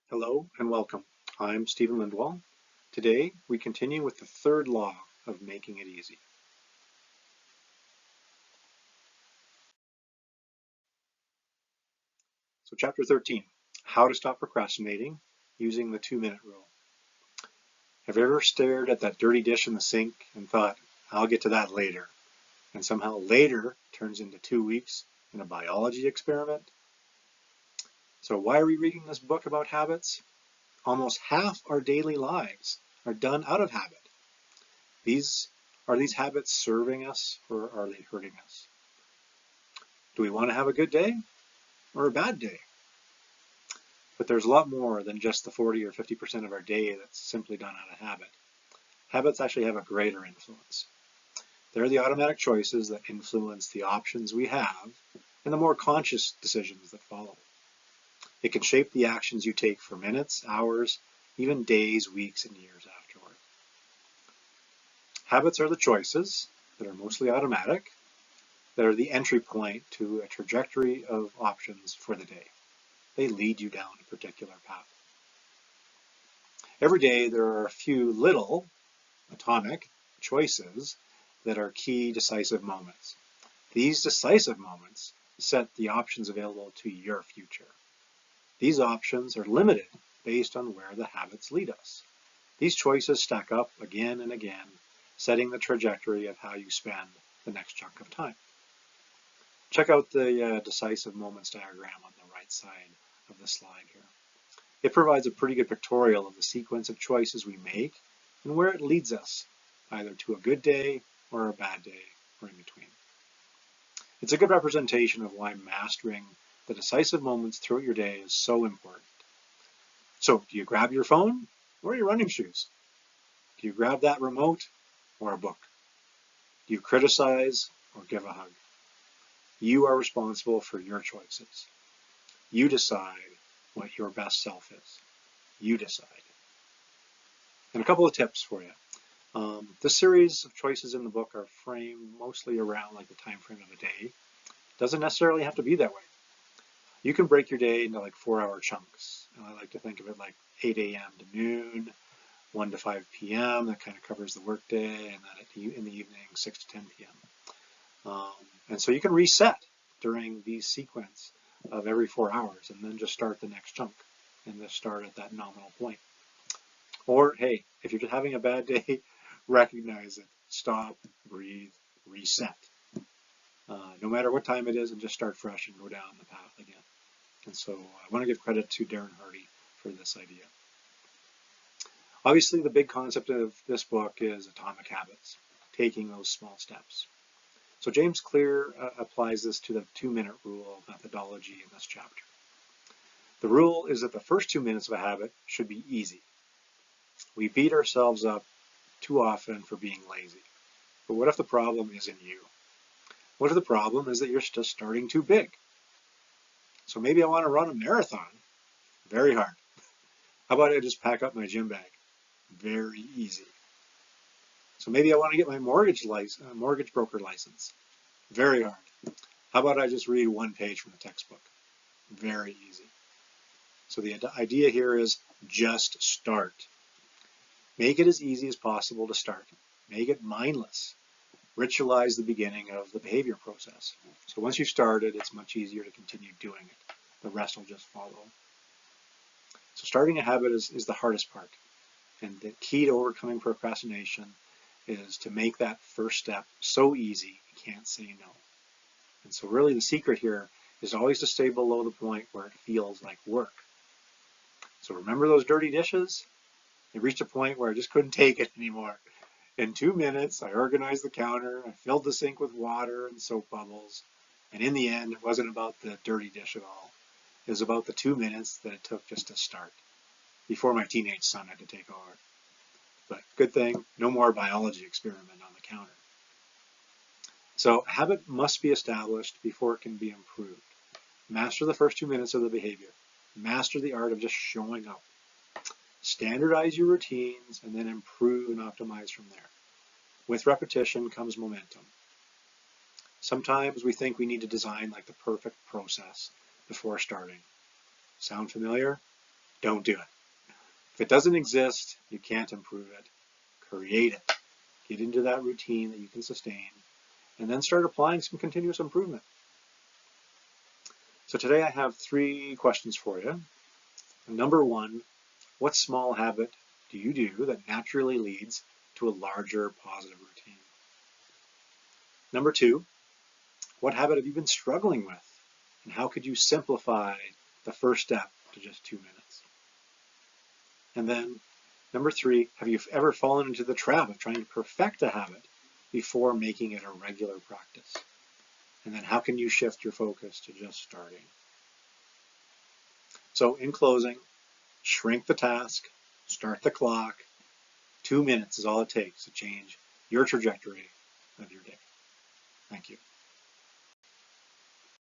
Hello and welcome. I'm Stephen Lindwall. Today we continue with the third law of making it easy. So chapter 13, how to stop procrastinating using the 2-minute rule. Have you ever stared at that dirty dish in the sink and thought, I'll get to that later, and somehow later turns into 2 weeks in a biology experiment? So why are we reading this book about habits? Almost half our daily lives are done out of habit. Are these habits serving us or are they hurting us? Do we want to have a good day or a bad day? But there's a lot more than just the 40 or 50% of our day that's simply done out of habit. Habits actually have a greater influence. They're the automatic choices that influence the options we have and the more conscious decisions that follow. It can shape the actions you take for minutes, hours, even days, weeks, and years afterward. Habits are the choices that are mostly automatic, that are the entry point to a trajectory of options for the day. They lead you down a particular path. Every day there are a few little atomic choices that are key decisive moments. These decisive moments set the options available to your future. These options are limited based on where the habits lead us. These choices stack up again and again, setting the trajectory of how you spend the next chunk of time. Check out the decisive moments diagram on the right side of the slide here. It provides a pretty good pictorial of the sequence of choices we make and where it leads us, either to a good day or a bad day or in between. It's a good representation of why mastering the decisive moments throughout your day is so important. So, do you grab your phone or your running shoes? Do you grab that remote or a book? Do you criticize or give a hug? You are responsible for your choices. You decide what your best self is. You decide. And a couple of tips for you. This series of choices in the book are framed mostly around like the time frame of a day. Doesn't necessarily have to be that way. You can break your day into like 4-hour chunks. And I like to think of it like 8 a.m. to noon, 1 to 5 p.m. That kind of covers the workday, and then in the evening, 6 to 10 p.m. And so you can reset during these sequence of every 4 hours and then just start the next chunk and just start at that nominal point. Or, hey, if you're just having a bad day, recognize it. Stop, breathe, reset. No matter what time it is, and just start fresh and go down the path again. And so I want to give credit to Darren Hardy for this idea. Obviously, the big concept of this book is atomic habits, taking those small steps. So James Clear applies this to the 2-minute rule methodology in this chapter. The rule is that the first 2 minutes of a habit should be easy. We beat ourselves up too often for being lazy. But what if the problem isn't you? What if the problem is that you're just starting too big? So maybe I want to run a marathon. Very hard. How about I just pack up my gym bag? Very easy. So maybe I want to get my mortgage broker license. Very hard. How about I just read 1 page from the textbook? Very easy. So the idea here is just start. Make it as easy as possible to start. Make it mindless. Ritualize the beginning of the behavior process. So once you've started, it's much easier to continue doing it. The rest will just follow. So starting a habit is the hardest part. And the key to overcoming procrastination is to make that first step so easy you can't say no. And so really the secret here is always to stay below the point where it feels like work. So remember those dirty dishes? They reached a point where I just couldn't take it anymore. In 2 minutes, I organized the counter, I filled the sink with water and soap bubbles, and in the end, it wasn't about the dirty dish at all. It was about the 2 minutes that it took just to start, before my teenage son had to take over. But good thing, no more biology experiment on the counter. So habit must be established before it can be improved. Master the first 2 minutes of the behavior. Master the art of just showing up. Standardize your routines and then improve and optimize from there. With repetition comes momentum. Sometimes we think we need to design like the perfect process before starting. Sound familiar? don't do it. If it doesn't exist, you can't improve it. Create it. Get into that routine that you can sustain, and then start applying some continuous improvement. So today I have 3 questions for you. Number 1, what small habit do you do that naturally leads to a larger positive routine? Number 2, what habit have you been struggling with, and how could you simplify the first step to just 2 minutes? And then number 3, have you ever fallen into the trap of trying to perfect a habit before making it a regular practice? And then how can you shift your focus to just starting? So in closing, shrink the task, start the clock. 2 minutes is all it takes to change your trajectory of your day. Thank you.